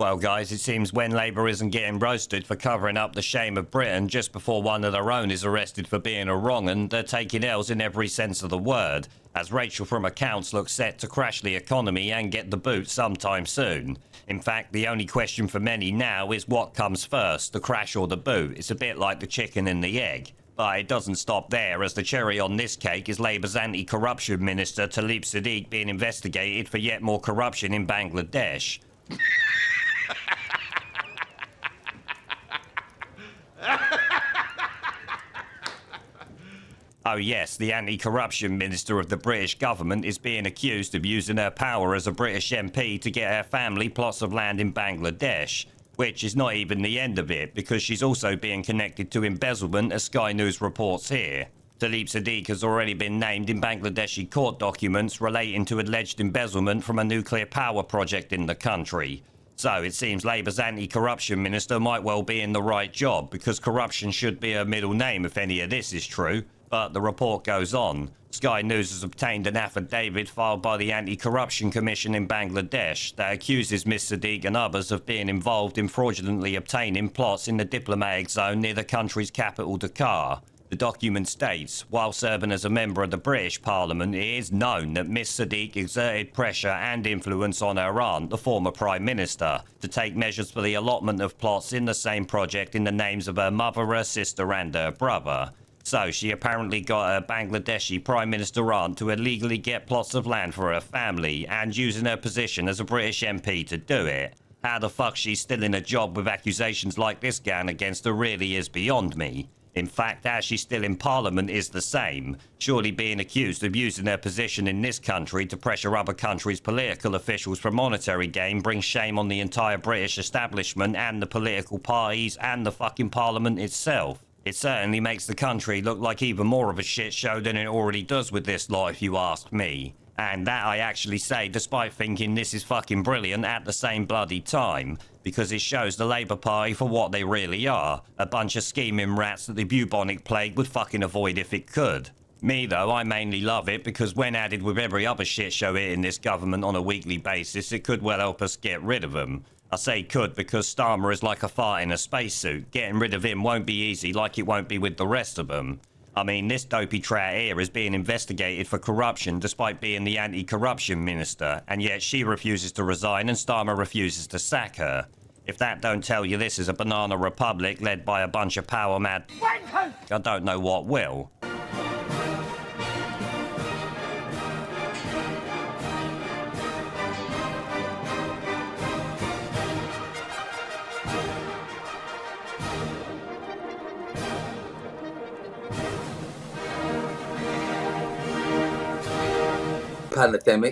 Well, guys, it seems when Labour isn't getting roasted for covering up the shame of Britain just before one of their own is arrested for being a wrong-un, they're taking L's in every sense of the word, as Rachel from accounts looks set to crash the economy and get the boot sometime soon. In fact, the only question for many now is what comes first, the crash or the boot. It's a bit like the chicken and the egg. But it doesn't stop there, as the cherry on this cake is Labour's anti-corruption minister Tlaib Siddique being investigated for yet more corruption in Bangladesh. Oh yes, the anti-corruption minister of the British government is being accused of using her power as a British MP to get her family plots of land in Bangladesh. Which is not even the end of it, because she's also being connected to embezzlement, as Sky News reports here. Tlaib Siddique has already been named in Bangladeshi court documents relating to alleged embezzlement from a nuclear power project in the country. So it seems Labour's anti-corruption minister might well be in the right job, because corruption should be her middle name if any of this is true. But the report goes on. Sky News has obtained an affidavit filed by the Anti-Corruption Commission in Bangladesh that accuses Ms Siddique and others of being involved in fraudulently obtaining plots in the diplomatic zone near the country's capital, Dhaka. The document states, while serving as a member of the British Parliament, it is known that Ms Siddique exerted pressure and influence on her aunt, the former Prime Minister, to take measures for the allotment of plots in the same project in the names of her mother, her sister and her brother. So she apparently got her Bangladeshi Prime Minister aunt to illegally get plots of land for her family and using her position as a British MP to do it. How the fuck she's still in a job with accusations like this going against her really is beyond me. In fact, how she's still in Parliament is the same. Surely being accused of using her position in this country to pressure other countries' political officials for monetary gain brings shame on the entire British establishment and the political parties and the fucking Parliament itself. It certainly makes the country look like even more of a shit show than it already does with this lot, if you ask me. And that I actually say despite thinking this is fucking brilliant at the same bloody time, because it shows the Labour Party for what they really are, a bunch of scheming rats that the bubonic plague would fucking avoid if it could. Me though, I mainly love it because when added with every other shit show here in this government on a weekly basis, it could well help us get rid of them. I say could because Starmer is like a fart in a spacesuit. Getting rid of him won't be easy like it won't be with the rest of them. I mean, this dopey trat here is being investigated for corruption despite being the anti-corruption minister, and yet she refuses to resign and Starmer refuses to sack her. If that don't tell you this is a banana republic led by a bunch of power-mad wankers, I don't know what will. Pandemic